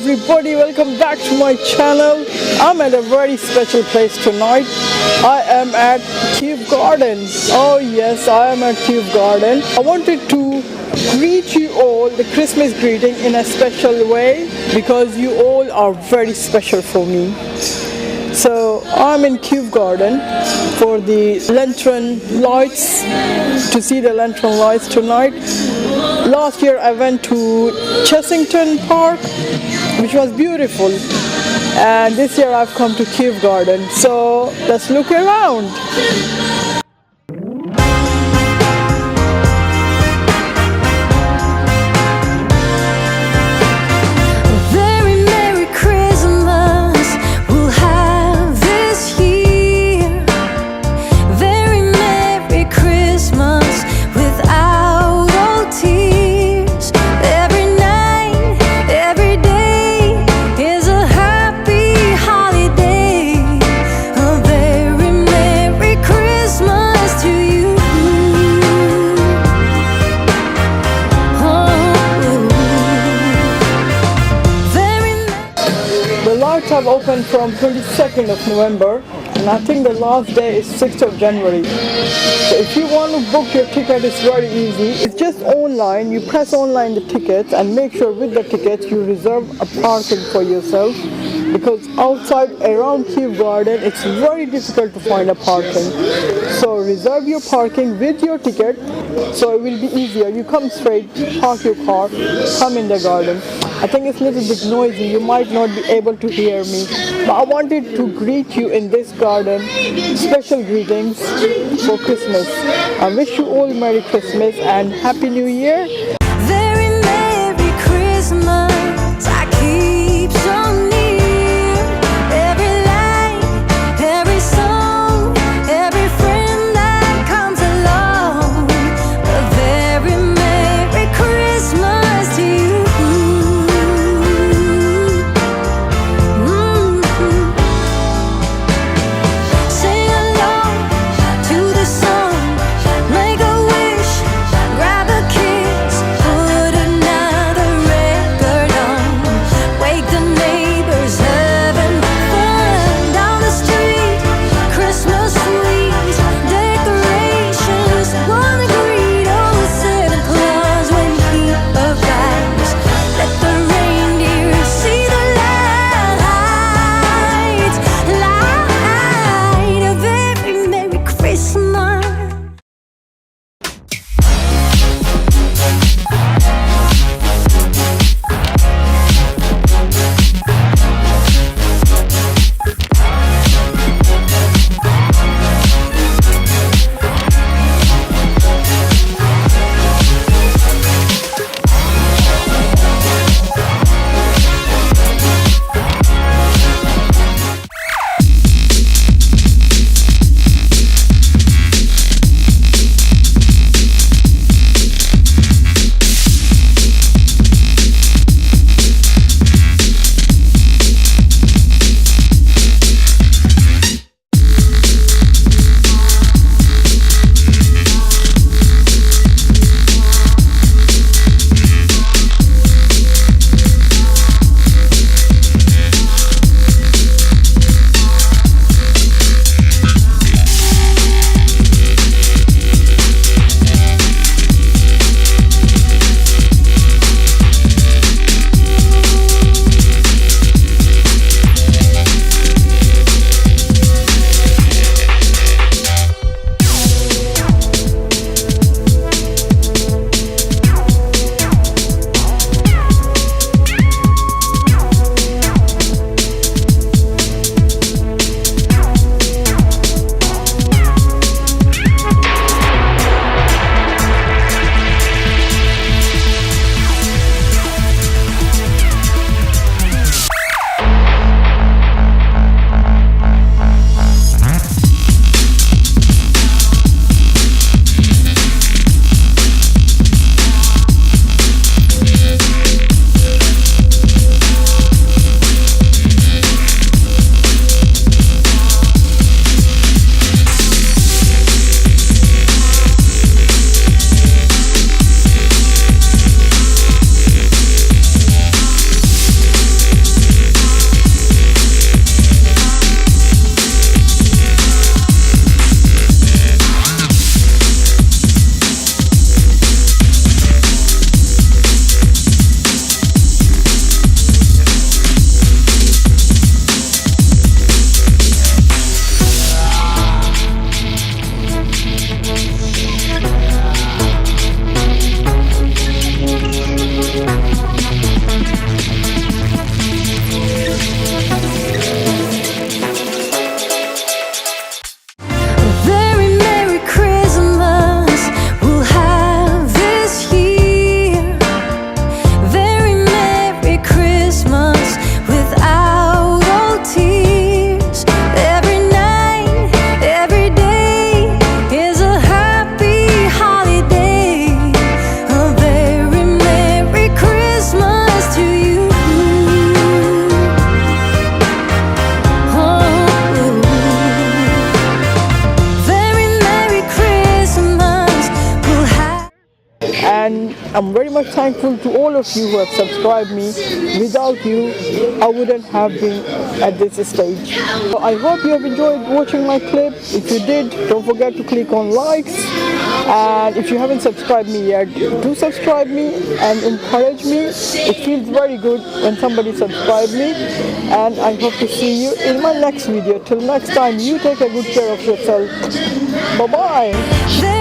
everybody, welcome back to my channel. I'm at a very special place tonight. I am at Kew Garden. Oh yes, I am at Kew Garden. I wanted to greet you all the Christmas greeting in a special way because you all are very special for me. So I'm in Kew Garden for the lantern lights, to see the lantern lights tonight. Last year I went to Chessington Park, which was beautiful, and this year I've come to Kew Garden. So let's look around. The lights have opened from 22nd of November, and I think the last day is 6th of January. So if you want to book your ticket, it's very easy. It's just online. You press online the tickets and make sure with the tickets you reserve a parking for yourself, because outside around Kew Garden it's very difficult to find a parking. So reserve your parking with your ticket, so it will be easier. You come straight, park your car, come in the garden. I think it's a little bit noisy, you might not be able to hear me, but I wanted to greet you in this garden. Special greetings for Christmas. I wish you all Merry Christmas and Happy New Year. Very Merry Christmas, I keep so near. Every light, every song, every friend that comes along. A very Merry Christmas to you. Sing along to the song, make a wish, grab a kiss, put another record on, wake the neighbors. and I'm very much thankful to all of you who have subscribed me. Without you, I wouldn't have been at this stage. So I hope you have enjoyed watching my clip. If you did, don't forget to click on likes, and if you haven't subscribed me yet, do subscribe me and encourage me. It feels very good when somebody subscribes me, and I hope to see you in my next video. Till next time, you take a good care of yourself. Bye bye.